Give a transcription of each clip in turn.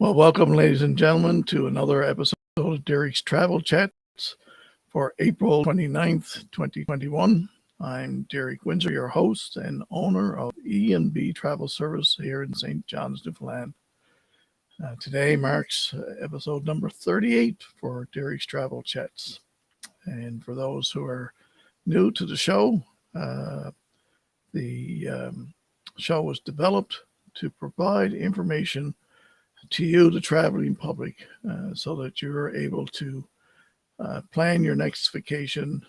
Well, welcome, ladies and gentlemen, to another episode of Derek's Travel Chats for April 29th, 2021. I'm Derek Windsor, your host and owner of E&B Travel Service here in St. John's, Newfoundland. Today marks episode number 38 for Derek's Travel Chats. And for those who are new to the show, the show was developed to provide information to you, the traveling public, so that you're able to plan your next vacation,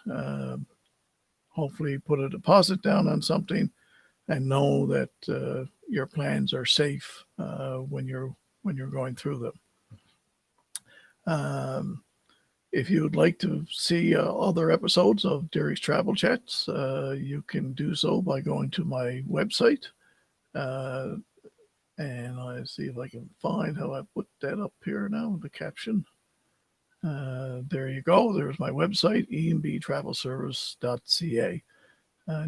hopefully put a deposit down on something and know that your plans are safe when you're going through them. If you would like to see other episodes of Derek's Travel Chats, you can do so by going to my website. And I see if I can find how I put that up here now, the caption. There you go. There's my website, embtravelservice.ca.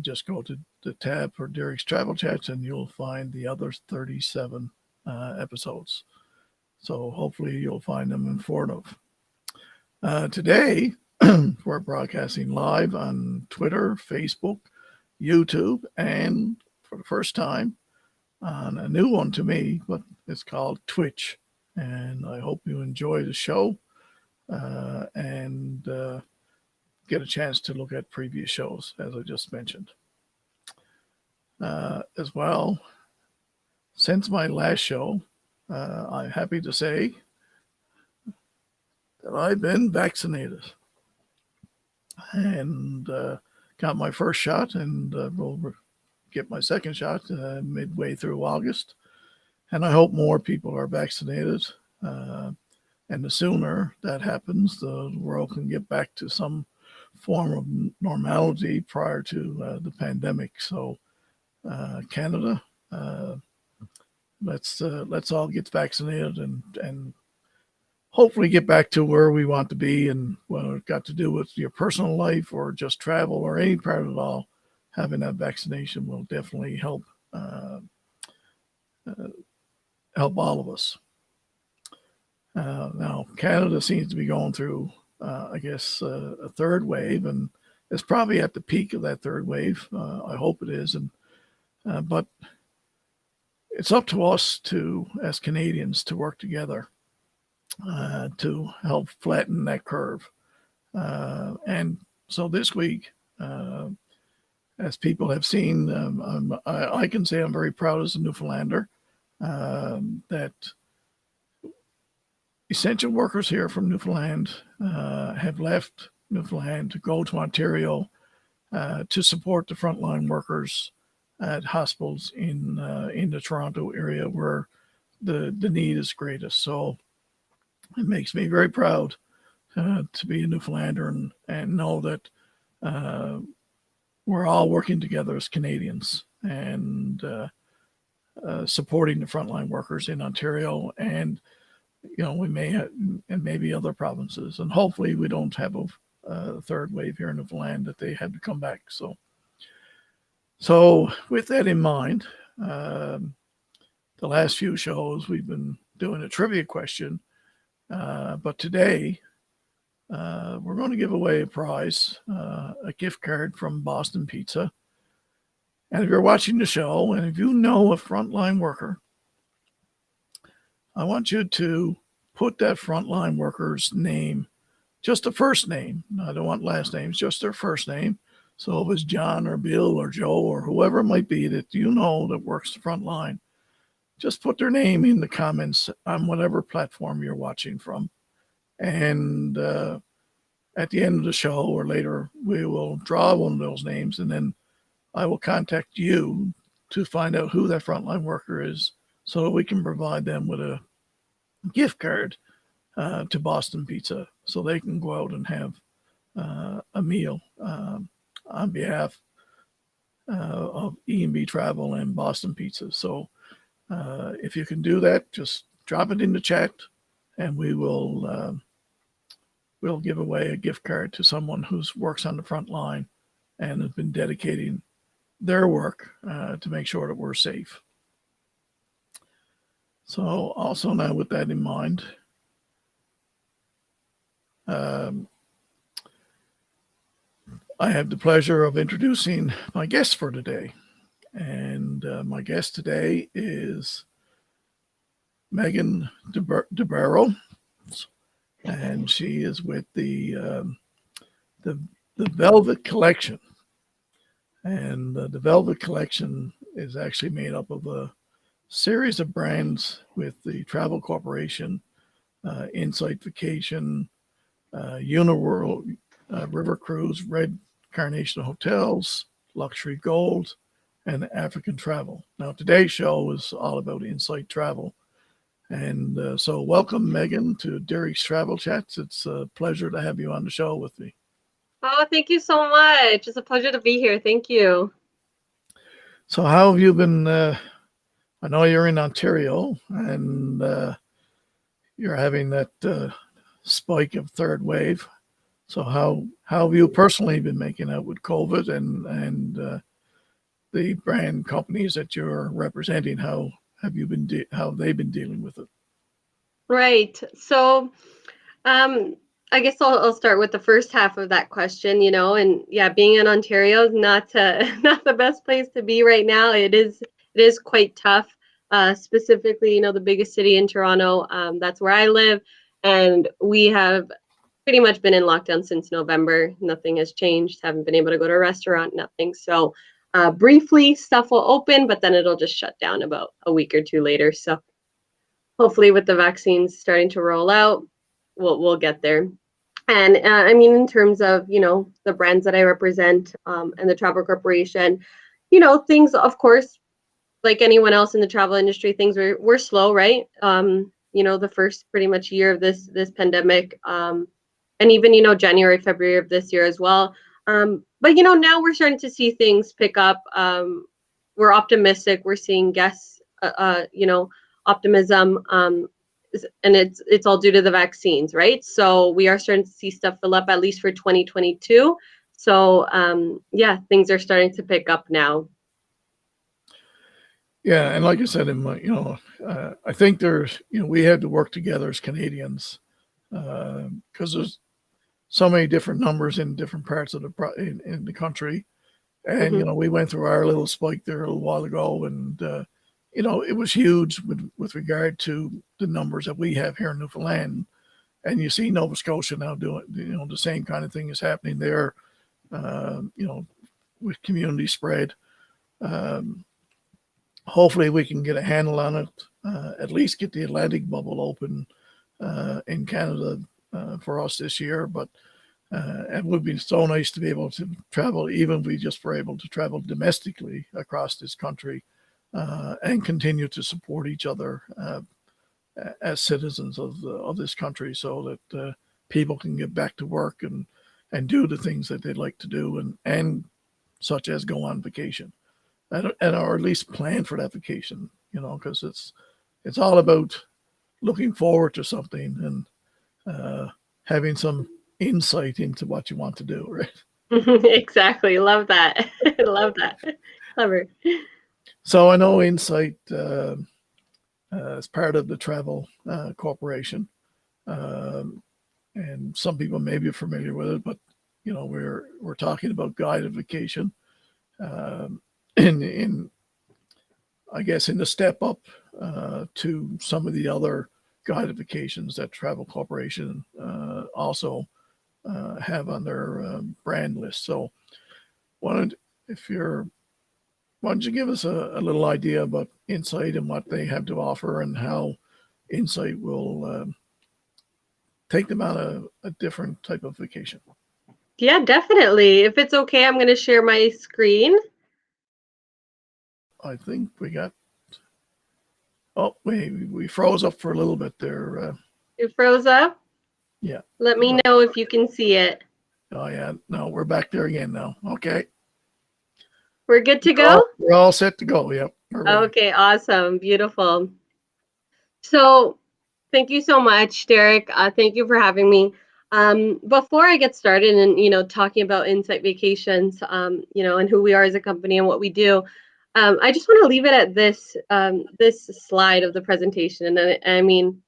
Just go to the tab for Derek's Travel Chats and you'll find the other 37 episodes. So hopefully you'll find them informative. Today, we're broadcasting live on Twitter, Facebook, YouTube, and for the first time, on a new one to me, but it's called Twitch. And I hope you enjoy the show and get a chance to look at previous shows, as I just mentioned. As well, since my last show, I'm happy to say that I've been vaccinated and got my first shot and will get my second shot midway through August. And I hope more people are vaccinated. And the sooner that happens, the world can get back to some form of normality prior to the pandemic. So Canada, let's all get vaccinated and hopefully get back to where we want to be. And whether it got to do with your personal life or just travel or any part of it all, having that vaccination will definitely help all of us. Now, Canada seems to be going through, a third wave, and it's probably at the peak of that third wave. I hope it is, but it's up to us as Canadians, to work together to help flatten that curve. And so this week, as people have seen, I can say I'm very proud as a Newfoundlander that essential workers here from Newfoundland have left Newfoundland to go to Ontario to support the frontline workers at hospitals in the Toronto area where the need is greatest. So it makes me very proud to be a Newfoundlander and know that we're all working together as Canadians and supporting the frontline workers in Ontario, and we may have, and maybe other provinces, and hopefully we don't have a third wave here in Newfoundland that they had to come back. So with that in mind, the last few shows we've been doing a trivia question, but today we're going to give away a prize, a gift card from Boston Pizza. And if you're watching the show and if you know a frontline worker, I want you to put that frontline worker's name, just the first name. I don't want last names, just their first name. So if it's John or Bill or Joe or whoever it might be that you know that works the front line, just put their name in the comments on whatever platform you're watching from. And at the end of the show or later, we will draw one of those names, and then I will contact you to find out who that frontline worker is so that we can provide them with a gift card to Boston Pizza so they can go out and have a meal on behalf of E&B Travel and Boston Pizza. So if you can do that, just drop it in the chat and we will we'll give away a gift card to someone who works on the front line and has been dedicating their work to make sure that we're safe. So also now with that in mind, um, I have the pleasure of introducing my guest for today. And my guest today is Megan DeBarrow, and she is with the, the Velvet Collection. And the Velvet Collection is actually made up of a series of brands with the Travel Corporation, Insight Vacation, Uniworld, River Cruise, Red Carnation Hotels, Luxury Gold, and African Travel. Now, today's show is all about Insight Travel. And so, welcome, Megan, to Derek's Travel Chats. It's a pleasure to have you on the show with me. Oh, thank you so much. It's a pleasure to be here. Thank you. So, how have you been? I know you're in Ontario, and you're having that spike of third wave. So, how have you personally been making out with COVID and the brand companies that you're representing? How have you been? How have they been dealing with it? Right. So, um, I guess I'll start with the first half of that question, and yeah, being in Ontario is not not the best place to be right now. It is quite tough. Specifically, the biggest city in Toronto. That's where I live, and we have pretty much been in lockdown since November. Nothing has changed. Haven't been able to go to a restaurant. Nothing. So, briefly, stuff will open, but then it'll just shut down about a week or two later. So hopefully with the vaccines starting to roll out, we'll get there. And I mean, in terms of the brands that I represent and the travel corporation, things, of course, like anyone else in the travel industry, things were slow, right? The first pretty much year of this pandemic, and even January, February of this year as well. But now we're starting to see things pick up. We're optimistic. We're seeing guests, optimism, and it's all due to the vaccines, right? So we are starting to see stuff fill up at least for 2022. So yeah, things are starting to pick up now. Yeah, and like I said, in my, I think there's, we had to work together as Canadians because there's so many different numbers in different parts of in the country, and Hmm. we went through our little spike there a little while ago, and it was huge with regard to the numbers that we have here in Newfoundland, and you see Nova Scotia now doing, the same kind of thing is happening there, uh, you know, with community spread. Um, Hopefully we can get a handle on it, at least get the Atlantic bubble open in Canada for us this year. But it would be so nice to be able to travel, even if we just were able to travel domestically across this country and continue to support each other as citizens of this country, so that people can get back to work and do the things that they'd like to do, and such as go on vacation and or at least plan for that vacation, because it's all about looking forward to something and having some insight into what you want to do, right? Exactly. Love that. Love that. Clever. So I know Insight is part of the Travel Corporation, um, and some people may be familiar with it, but we're talking about guided vacation, um, in I guess in the step up to some of the other guided vacations that Travel Corporation also have on their brand list. So, why if you're why don't you give us a little idea about Insight and what they have to offer, and how Insight will take them on a different type of vacation? Yeah, definitely. If it's okay, I'm going to share my screen. I think we got. Oh, we froze up for a little bit there. It froze up. Yeah. Let me know if you can see it. Oh yeah. No, we're back there again now. Okay. We're good to go? We're all set to go. Yep. We're ready. Okay, awesome. Beautiful. So, thank you so much, Derek. Thank you for having me. Before I get started and talking about Insight Vacations, and who we are as a company and what we do, I just want to leave it at this this slide of the presentation, and I mean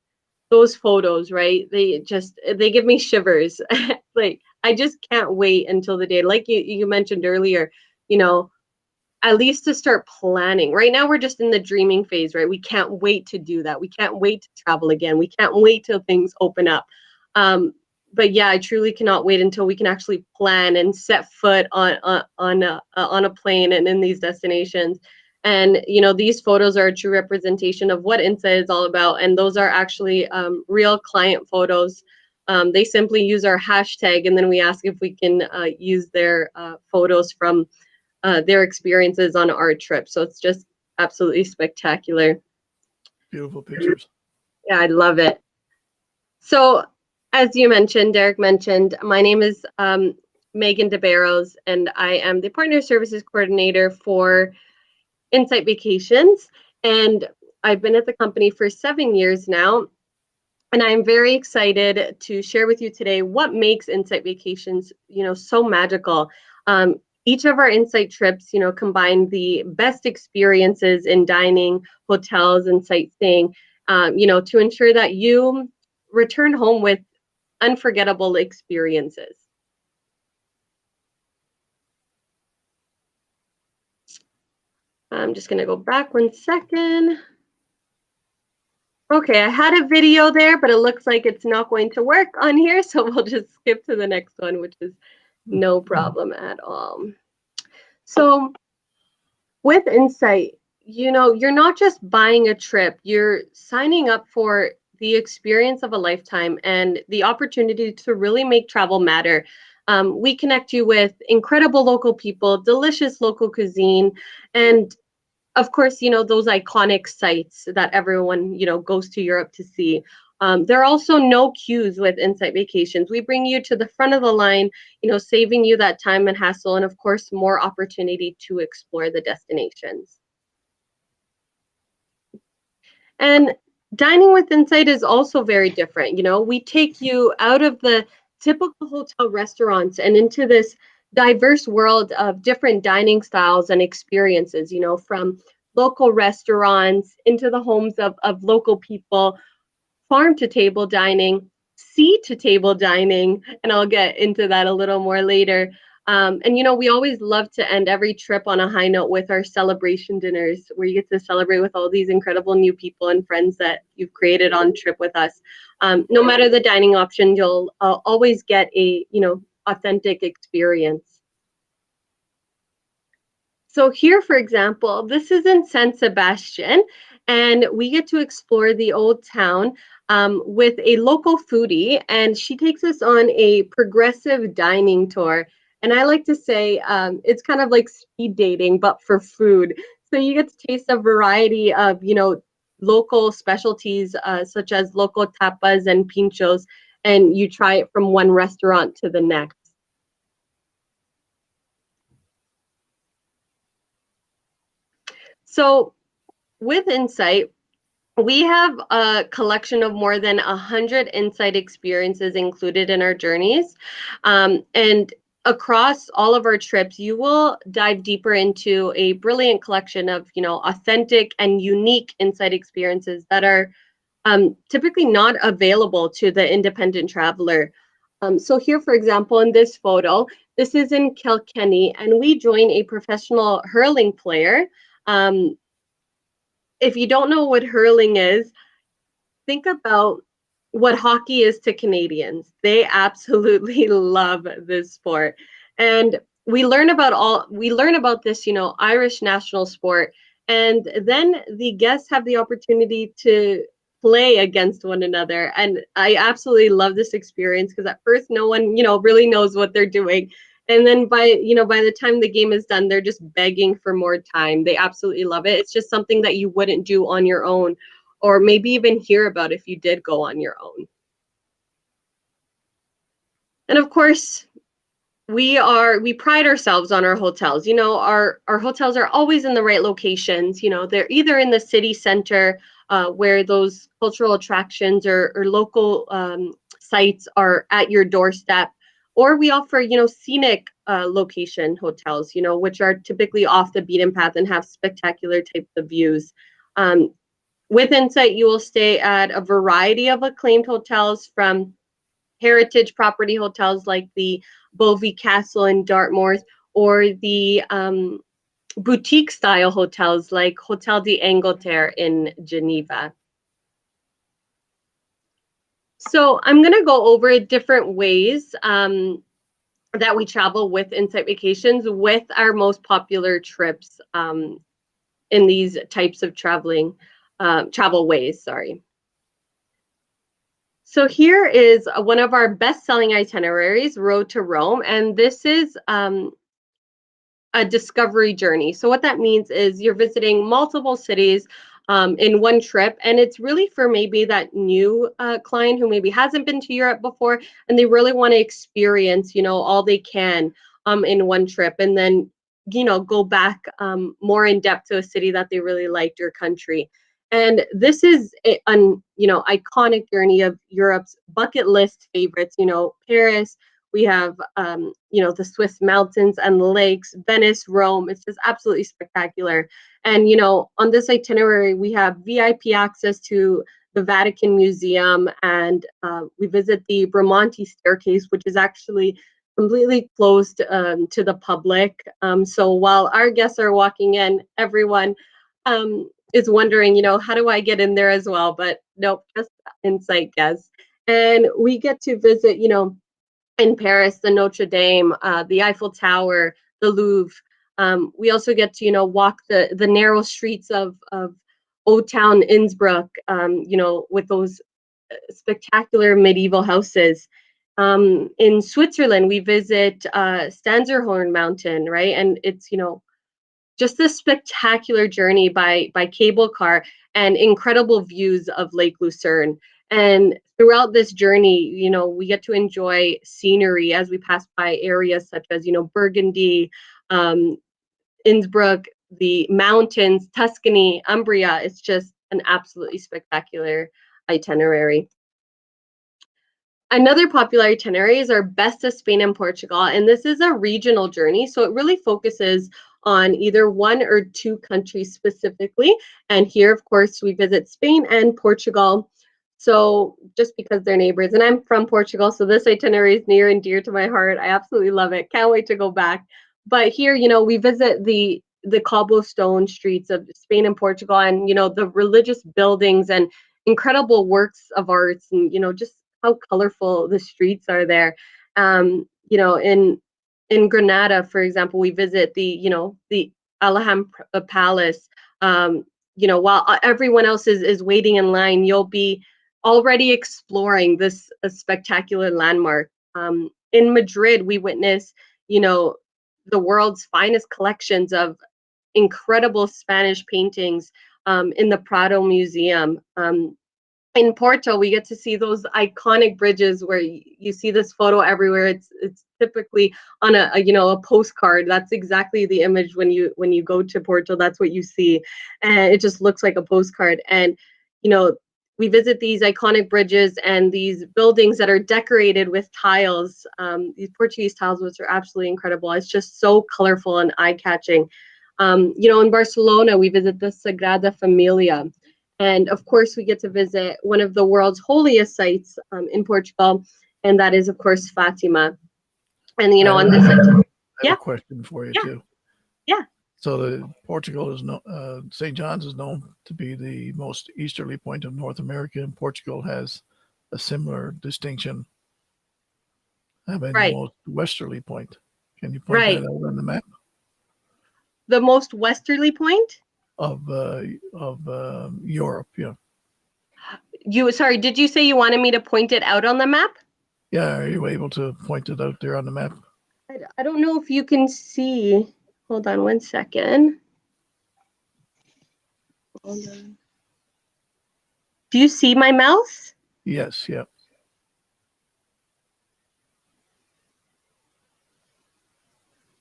those photos, right? They give me shivers. Like I just can't wait until the day, like you mentioned earlier, you know, at least to start planning. Right now, we're just in the dreaming phase, right? We can't wait to do that. We can't wait to travel again. We can't wait till things open up. Um, but yeah, I truly cannot wait until we can actually plan and set foot on a plane and in these destinations. And you know, these photos are a true representation of what Insight is all about. And those are actually real client photos. They simply use our hashtag, and then we ask if we can use their photos from their experiences on our trip. So it's just absolutely spectacular. Beautiful pictures. Yeah, I love it. So, as you mentioned, Derek mentioned, my name is Megan DeBarros, and I am the Partner Services Coordinator for Insight Vacations. And I've been at the company for 7 years now. And I'm very excited to share with you today what makes Insight Vacations, you know, so magical. Each of our Insight trips, you know, combine the best experiences in dining, hotels, and sightseeing, you know, to ensure that you return home with unforgettable experiences. I'm just going to go back 1 second. Okay, I had a video there, but it looks like it's not going to work on here, so we'll just skip to the next one, which is no problem at all. So with Insight, you know, you're not just buying a trip, you're signing up for the experience of a lifetime and the opportunity to really make travel matter. We connect you with incredible local people, delicious local cuisine, and of course, you know, those iconic sites that everyone, you know, goes to Europe to see. There are also no queues with Insight Vacations. We bring you to the front of the line, you know, saving you that time and hassle, and of course, more opportunity to explore the destinations. And dining with Insight is also very different. You know, we take you out of the typical hotel restaurants and into this diverse world of different dining styles and experiences, you know, from local restaurants into the homes of local people, farm to table dining, sea to table dining, and I'll get into that a little more later. And you know, we always love to end every trip on a high note with our celebration dinners, where you get to celebrate with all these incredible new people and friends that you've created on trip with us. No matter the dining option, you'll always get a, you know, authentic experience. So here, for example, this is in San Sebastian, and we get to explore the old town with a local foodie, and she takes us on a progressive dining tour. And I like to say it's kind of like speed dating, but for food. So you get to taste a variety of, you know, local specialties such as local tapas and pinchos, and you try it from one restaurant to the next. So with Insight, we have a collection of more than 100 Insight experiences included in our journeys. And across all of our trips, you will dive deeper into a brilliant collection of, you know, authentic and unique Insight experiences that are typically not available to the independent traveler. So here, for example, in this photo, this is in Kilkenny, and we join a professional hurling player. Um, if you don't know what hurling is, think about what hockey is to Canadians. They absolutely love this sport. And we learn about this, you know, Irish national sport. And then the guests have the opportunity to play against one another. And I absolutely love this experience because at first no one, you know, really knows what they're doing. And then by the time the game is done, they're just begging for more time. They absolutely love it. It's just something that you wouldn't do on your own, or maybe even hear about if you did go on your own. And of course, we pride ourselves on our hotels. You know, our hotels are always in the right locations. You know, they're either in the city center where those cultural attractions or local sites are at your doorstep, Or we offer, scenic location hotels, which are typically off the beaten path and have spectacular types of views. Um, with Insight, you will stay at a variety of acclaimed hotels, from heritage property hotels like the Bovey Castle in Dartmouth, or the boutique style hotels like Hotel d'Angleterre in Geneva. So I'm going to go over different ways that we travel with Insight Vacations with our most popular trips in these types of travel ways. Sorry. So here is one of our best-selling itineraries, Road to Rome, and this is a discovery journey. So what that means is you're visiting multiple cities in one trip, and it's really for maybe that new client who maybe hasn't been to Europe before, and they really want to experience, all they can in one trip, and then, go back more in depth to a city that they really liked or country. And this is an, iconic journey of Europe's bucket list favorites. Paris. We have, the Swiss mountains and the lakes, Venice, Rome. It's just absolutely spectacular. And, on this itinerary, we have VIP access to the Vatican Museum, and we visit the Bramante Staircase, which is actually completely closed to the public. So while our guests are walking in, everyone is wondering, how do I get in there as well? But nope, just Insight guests. And we get to visit, in Paris, the Notre Dame, the Eiffel Tower, the Louvre. We also get to, walk the narrow streets of Old Town Innsbruck, with those spectacular medieval houses. In Switzerland, we visit Stanzerhorn Mountain, right? And it's, just this spectacular journey by cable car and incredible views of Lake Lucerne. And throughout this journey, we get to enjoy scenery as we pass by areas such as, Burgundy, Innsbruck, the mountains, Tuscany, Umbria. It's just an absolutely spectacular itinerary. Another popular itinerary is our Best of Spain and Portugal, and this is a regional journey, so it really focuses on either one or two countries specifically. And here, of course, we visit Spain and Portugal. So just because they're neighbors, and I'm from Portugal, so this itinerary is near and dear to my heart. I absolutely love it. Can't wait to go back. But here, we visit the cobblestone streets of Spain and Portugal, and the religious buildings and incredible works of arts, and just how colorful the streets are there. In Granada, for example, we visit the Alhambra Palace. While everyone else is waiting in line, you'll be already exploring this spectacular landmark. In Madrid, we witness, the world's finest collections of incredible Spanish paintings in the Prado Museum. In Porto, we get to see those iconic bridges where you see this photo everywhere. It's typically on a postcard. That's exactly the image when you go to Porto. That's what you see, and it just looks like a postcard. And we visit these iconic bridges and these buildings that are decorated with tiles. These Portuguese tiles, which are absolutely incredible. It's just so colorful and eye-catching. In Barcelona, we visit the Sagrada Familia. And of course, we get to visit one of the world's holiest sites in Portugal, and that is, of course, Fatima. And on this, I have a question for you too. Yeah. So Portugal is St. John's is known to be the most easterly point of North America, and Portugal has a similar distinction, having the most westerly point. Can you point that out on the map? The most westerly point of Europe, yeah. Sorry, did you say you wanted me to point it out on the map? Yeah, are you able to point it out there on the map? I don't know if you can see. Hold on one second. Hold on. Do you see my mouse? Yes, yeah.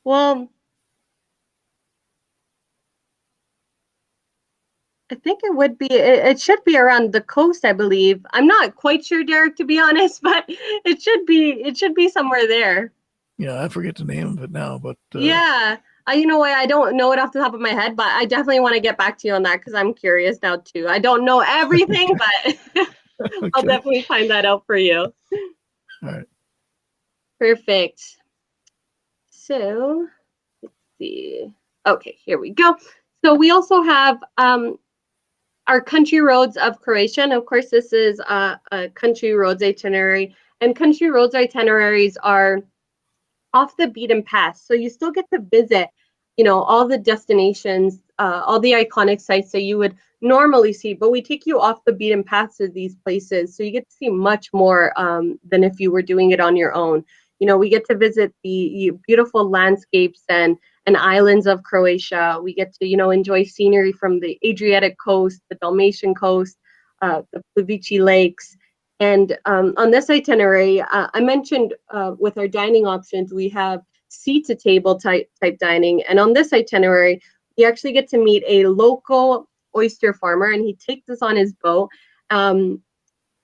Well, I think it would be, it should be around the coast, I believe. I'm not quite sure, Derek, to be honest, but it should be somewhere there. Yeah, I forget the name of it now, but Yeah. You know what? I don't know it off the top of my head, but I definitely want to get back to you on that because I'm curious now too. I don't know everything, but I'll okay. definitely find that out for you. All right. Perfect. So let's see. Okay, here we go. So we also have our country roads of Croatia. And of course, this is a country roads itinerary. And country roads itineraries are off the beaten path. So you still get to visit, all the destinations, all the iconic sites that you would normally see, but we take you off the beaten path to these places. So you get to see much more than if you were doing it on your own. We get to visit the beautiful landscapes and islands of Croatia. We get to, enjoy scenery from the Adriatic coast, the Dalmatian coast, the Plivici lakes. And on this itinerary, I mentioned with our dining options, we have seat to table type dining. And on this itinerary, we actually get to meet a local oyster farmer, and he takes us on his boat,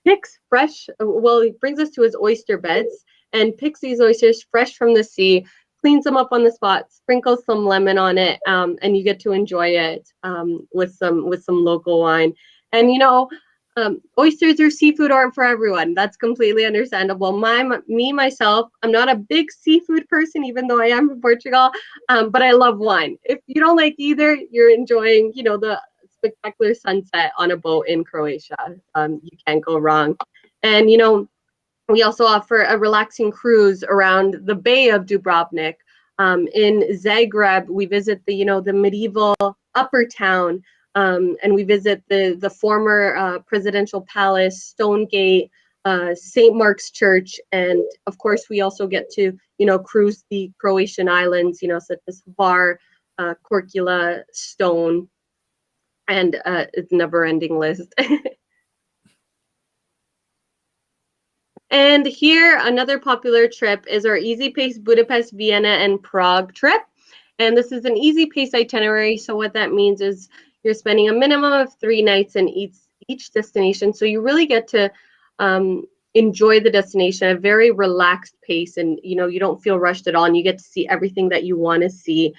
picks fresh, well, he brings us to his oyster beds and picks these oysters fresh from the sea, cleans them up on the spot, sprinkles some lemon on it, and you get to enjoy it with some local wine. And oysters or seafood aren't for everyone. That's completely understandable. Myself, I'm not a big seafood person, even though I am from Portugal, but I love wine. If you don't like either, you're enjoying, the spectacular sunset on a boat in Croatia. You can't go wrong. And, we also offer a relaxing cruise around the Bay of Dubrovnik. In Zagreb, we visit the medieval upper town, and we visit the former presidential palace, Stone Gate, St. Mark's Church, and of course we also get to cruise the Croatian islands, such as Hvar, Korčula, Stone, and it's a never-ending list. And here, another popular trip is our Easy Pace Budapest, Vienna, and Prague trip. And this is an easy pace itinerary. So what that means is you're spending a minimum of 3 nights in each destination. So you really get to enjoy the destination at a very relaxed pace, and you don't feel rushed at all, and you get to see everything that you want to see.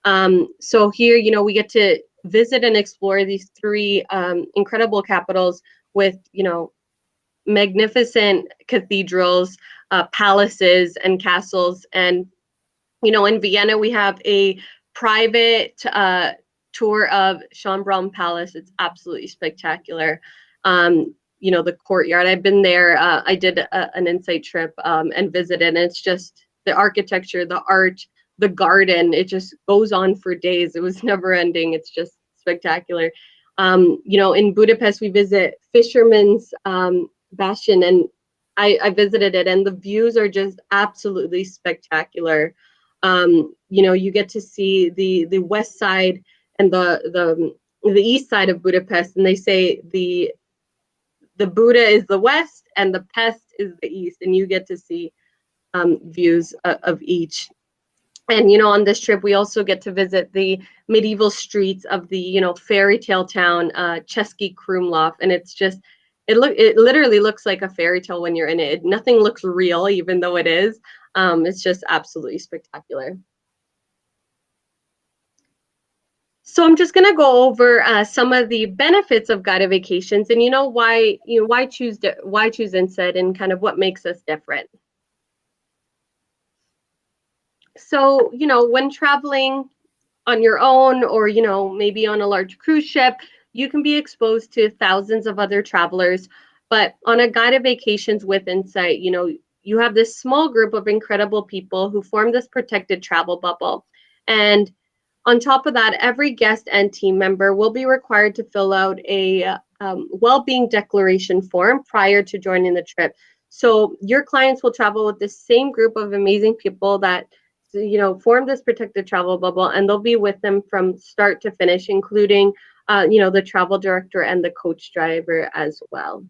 So here, we get to visit and explore these 3 incredible capitals with magnificent cathedrals, palaces, and castles. And in Vienna, we have a private tour of Schönbrunn Palace. It's absolutely spectacular. The courtyard. I've been there. I did an insight trip and visited, and it's just the architecture, the art, the garden. It just goes on for days. It was never ending. It's just spectacular. In Budapest, we visit Fisherman's Bastion, and I visited it, and the views are just absolutely spectacular. You get to see the west side and the east side of Budapest, and they say the Buda is the west and the Pest is the east, and you get to see views of each. And on this trip, we also get to visit the medieval streets of the fairy tale town, Český Krumlov, and it's just it literally looks like a fairy tale when you're in it. Nothing looks real, even though it is. It's just absolutely spectacular. So I'm just going to go over some of the benefits of guided vacations, and why choose Instead, and kind of what makes us different. So, when traveling on your own, or, maybe on a large cruise ship, you can be exposed to thousands of other travelers. But on a guided vacations with Insight, you have this small group of incredible people who form this protected travel bubble. And on top of that, every guest and team member will be required to fill out a well-being declaration form prior to joining the trip. So your clients will travel with the same group of amazing people that form this protected travel bubble, and they'll be with them from start to finish, including the travel director and the coach driver as well.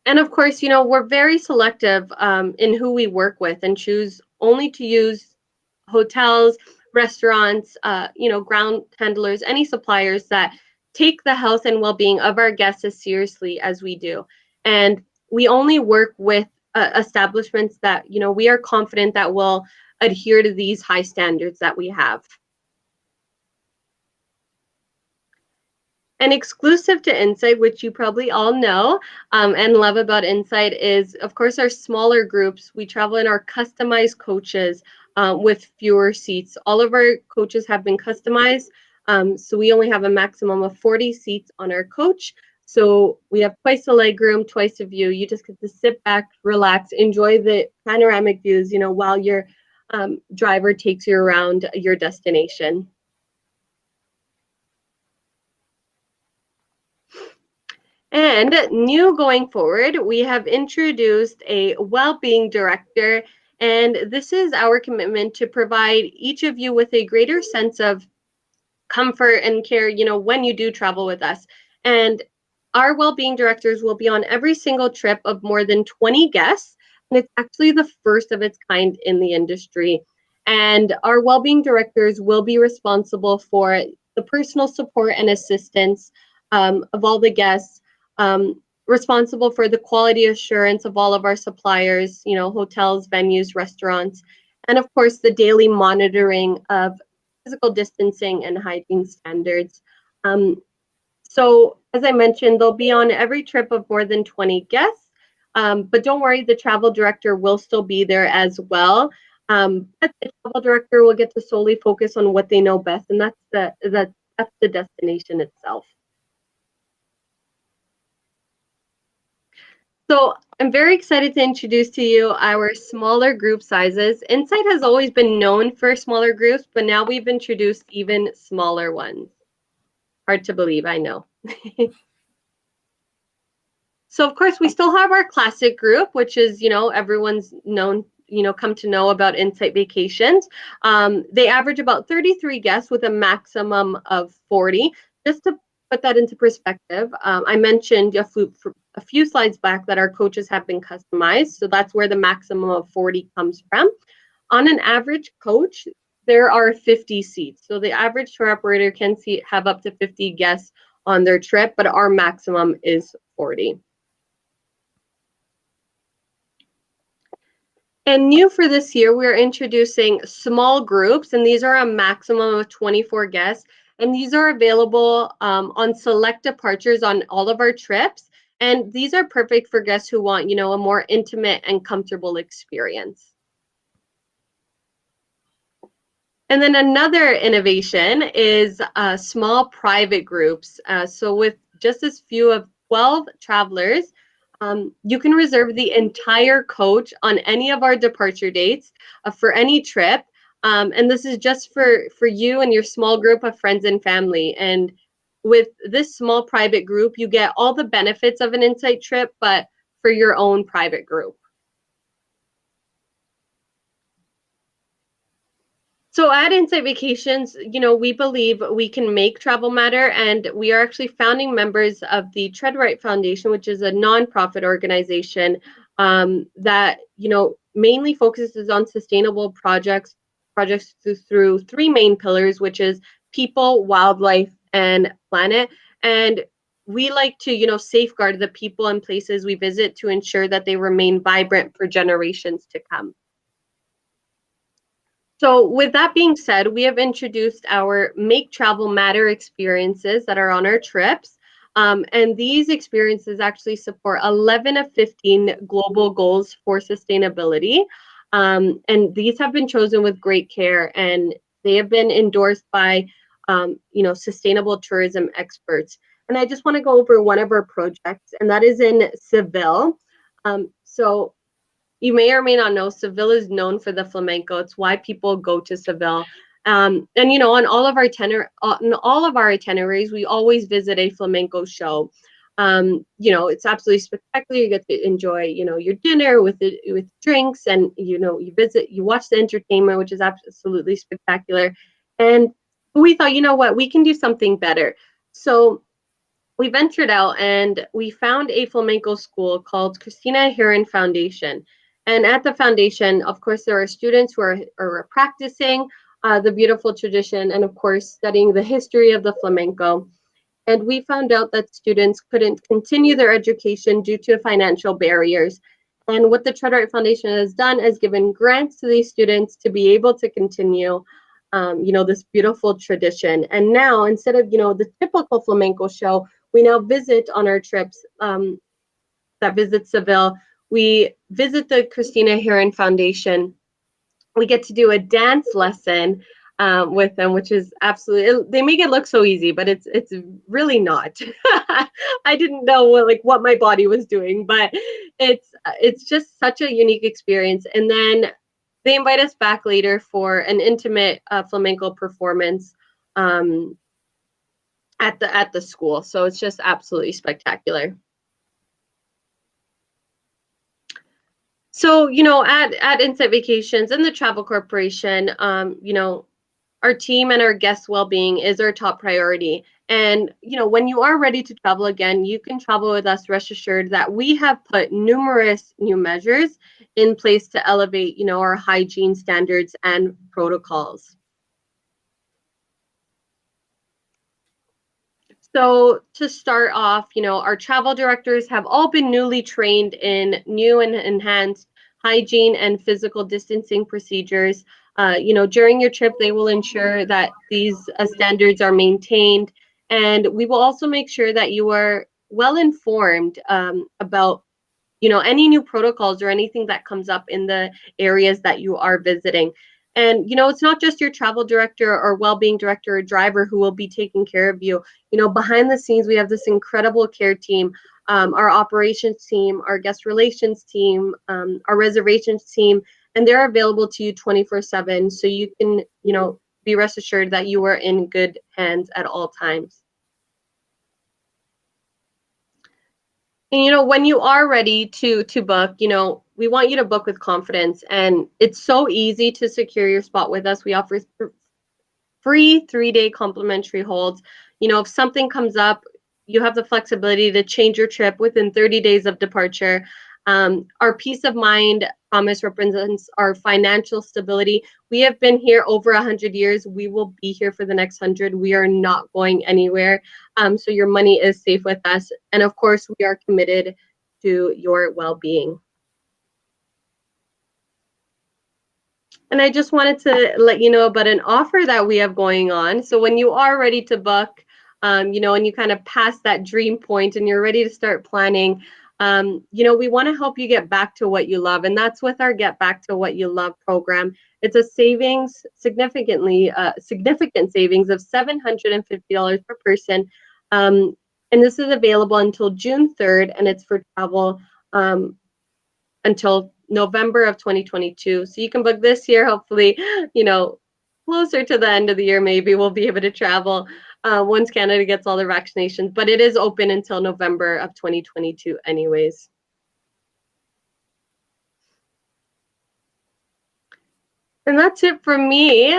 And of course, we're very selective in who we work with, and choose only to use hotels, restaurants, ground handlers, any suppliers that take the health and well-being of our guests as seriously as we do. And we only work with establishments that, we are confident that will adhere to these high standards that we have. And exclusive to Insight, which you probably all know and love about Insight, is, of course, our smaller groups. We travel in our customized coaches with fewer seats. All of our coaches have been customized, so we only have a maximum of 40 seats on our coach. So we have twice the leg room, twice the view. You just get to sit back, relax, enjoy the panoramic views, while your driver takes you around your destination. And new going forward, we have introduced a well-being director, and this is our commitment to provide each of you with a greater sense of comfort and care, when you do travel with us. And our well-being directors will be on every single trip of more than 20 guests, and it's actually the first of its kind in the industry. And our well-being directors will be responsible for the personal support and assistance of all the guests, responsible for the quality assurance of all of our suppliers, hotels, venues, restaurants, and of course the daily monitoring of physical distancing and hygiene standards. So as I mentioned, they'll be on every trip of more than 20 guests, but don't worry, the travel director will still be there as well. But the travel director will get to solely focus on what they know best, and that's the destination itself. So I'm very excited to introduce to you our smaller group sizes. Insight has always been known for smaller groups, but now we've introduced even smaller ones. Hard to believe, I know. So of course, we still have our classic group, which is, everyone's known, come to know about Insight Vacations. They average about 33 guests with a maximum of 40. Just to put that into perspective, I mentioned a few slides back that our coaches have been customized. So that's where the maximum of 40 comes from. On an average coach, there are 50 seats. So the average tour operator can have up to 50 guests on their trip, but our maximum is 40. And new for this year, we're introducing small groups, and these are a maximum of 24 guests. And these are available on select departures on all of our trips. And these are perfect for guests who want, a more intimate and comfortable experience. And then another innovation is small private groups. So with just as few of 12 travelers, you can reserve the entire coach on any of our departure dates for any trip. And this is just for you and your small group of friends and family. And with this small private group, you get all the benefits of an Insight trip, but for your own private group. So at Insight Vacations, we believe we can make travel matter, and we are actually founding members of the Tread Right Foundation, which is a nonprofit organization that, mainly focuses on sustainable projects through three main pillars, which is people, wildlife, and planet. And we like to, safeguard the people and places we visit to ensure that they remain vibrant for generations to come. So with that being said, we have introduced our Make Travel Matter experiences that are on our trips. And these experiences actually support 11 of 15 global goals for sustainability. And these have been chosen with great care, and they have been endorsed by, sustainable tourism experts. And I just want to go over one of our projects, and that is in Seville. So you may or may not know, Seville is known for the flamenco. It's why people go to Seville. And on all of our itineraries, we always visit a flamenco show. It's absolutely spectacular. You get to enjoy, your dinner with drinks, and you watch the entertainment, which is absolutely spectacular. And we thought, what, we can do something better. So we ventured out and we found a flamenco school called Christina Heron Foundation. And at the foundation, of course, there are students who are practicing, the beautiful tradition, and of course, studying the history of the flamenco. And we found out that students couldn't continue their education due to financial barriers. And what the Treadwright Foundation has done is given grants to these students to be able to continue, this beautiful tradition. And now, instead of, the typical flamenco show, we now visit on our trips that visit Seville. We visit the Christina Heron Foundation. We get to do a dance lesson with them, which is absolutely, they make it look so easy, but it's really not. I didn't know what my body was doing, but it's just such a unique experience. And then they invite us back later for an intimate flamenco performance at the school. So it's just absolutely spectacular. So, at Insight Vacations and the Travel Corporation, our team and our guests' well-being is our top priority. And, when you are ready to travel again, you can travel with us, rest assured that we have put numerous new measures in place to elevate, our hygiene standards and protocols. So to start off, our travel directors have all been newly trained in new and enhanced hygiene and physical distancing procedures. During your trip, they will ensure that these standards are maintained. And we will also make sure that you are well informed about any new protocols or anything that comes up in the areas that you are visiting. And it's not just your travel director or well-being director or driver who will be taking care of you. Behind the scenes, we have this incredible care team, our operations team, our guest relations team, our reservations team, and they're available to you 24/7. So you can, be rest assured that you are in good hands at all times. And when you are ready to book, we want you to book with confidence. And it's so easy to secure your spot with us. We offer free 3-day complimentary holds. If something comes up, you have the flexibility to change your trip within 30 days of departure. Our peace of mind promise represents our financial stability. We have been here over 100 years. We will be here for the next 100. We are not going anywhere. So your money is safe with us. And of course, we are committed to your well-being. And I just wanted to let you know about an offer that we have going on. So when you are ready to book, and you kind of pass that dream point and you're ready to start planning, we want to help you get back to what you love. And that's with our Get Back to What You Love program. It's a significant savings of $750 per person. And this is available until June 3rd, and it's for travel until November of 2022. So you can book this year, hopefully, closer to the end of the year, maybe we'll be able to travel once Canada gets all the vaccinations, but it is open until November of 2022 anyways. And that's it from me.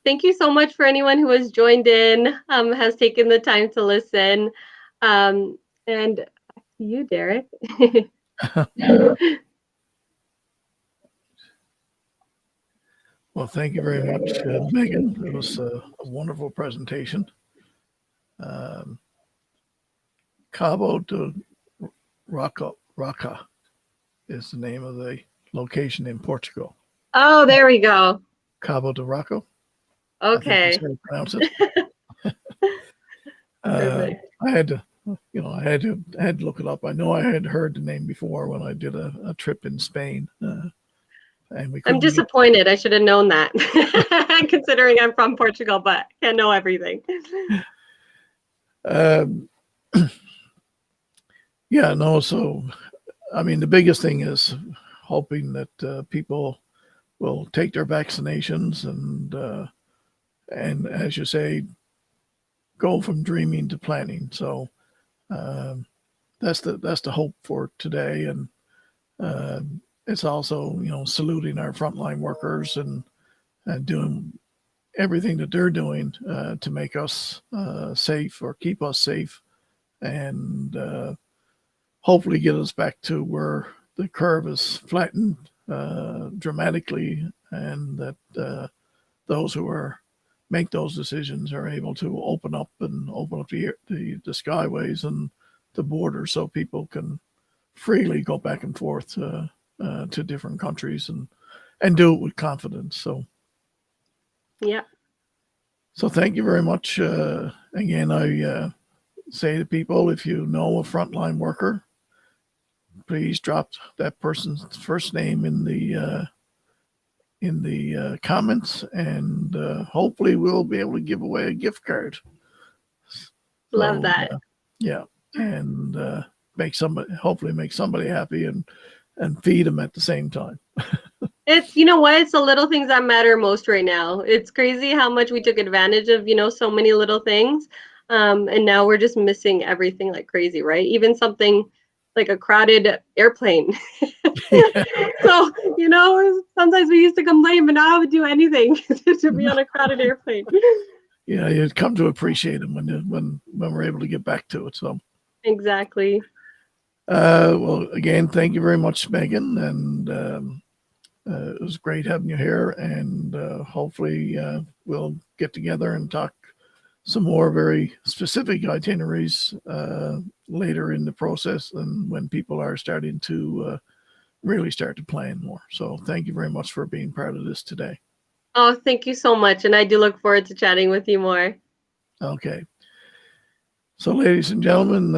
Thank you so much for anyone who has joined in, has taken the time to listen. And back to you, Derek. Well, thank you very much, Megan. It was a wonderful presentation. Cabo de Roca is the name of the location in Portugal. Oh, there we go. Cabo de Roca. Okay. I think that's how you pronounce it. I had to look it up. I know I had heard the name before when I did a trip in Spain. And I'm disappointed. I should have known that, considering I'm from Portugal, but can't know everything. Yeah, no. So, I mean, the biggest thing is hoping that people will take their vaccinations and as you say, go from dreaming to planning. So that's the hope for today, and it's also saluting our frontline workers and doing everything that they're doing to make us safe or keep us safe, and hopefully get us back to where the curve is flattened dramatically, and that those who are make those decisions are able to open up the skyways and the border so people can freely go back and forth to different countries and do it with confidence. Yeah. So thank you very much. Again, I say to people, if you know a frontline worker, please drop that person's first name in the comments, and hopefully we'll be able to give away a gift card. Love So, that. yeah, and hopefully make somebody happy and feed them at the same time. It's, you know what? It's the little things that matter most right now. It's crazy how much we took advantage of, so many little things. And now we're just missing everything like crazy, right? Even something like a crowded airplane. Yeah. So, sometimes we used to complain, but now I would do anything to be on a crowded airplane. Yeah, you come to appreciate them when we're able to get back to it. So Exactly. well, again, thank you very much, Megan, and it was great having you here. And hopefully we'll get together and talk some more very specific itineraries later in the process, and when people are starting to really start to plan more. So thank you very much for being part of this today. Oh, thank you so much. And I do look forward to chatting with you more. Okay. So, ladies and gentlemen,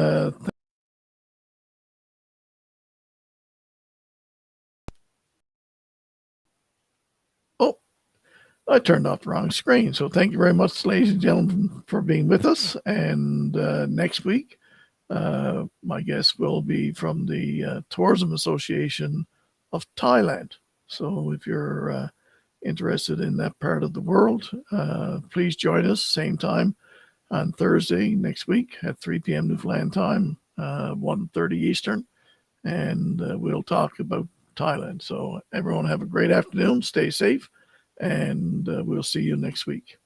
oh, I turned off the wrong screen. So, thank you very much, ladies and gentlemen, for being with us. And next week, my guest will be from the Tourism Association of Thailand. So, if you're interested in that part of the world, please join us same time on Thursday next week at 3 p.m. Newfoundland time, 1:30 Eastern, and we'll talk about Thailand. So everyone have a great afternoon, stay safe, and we'll see you next week.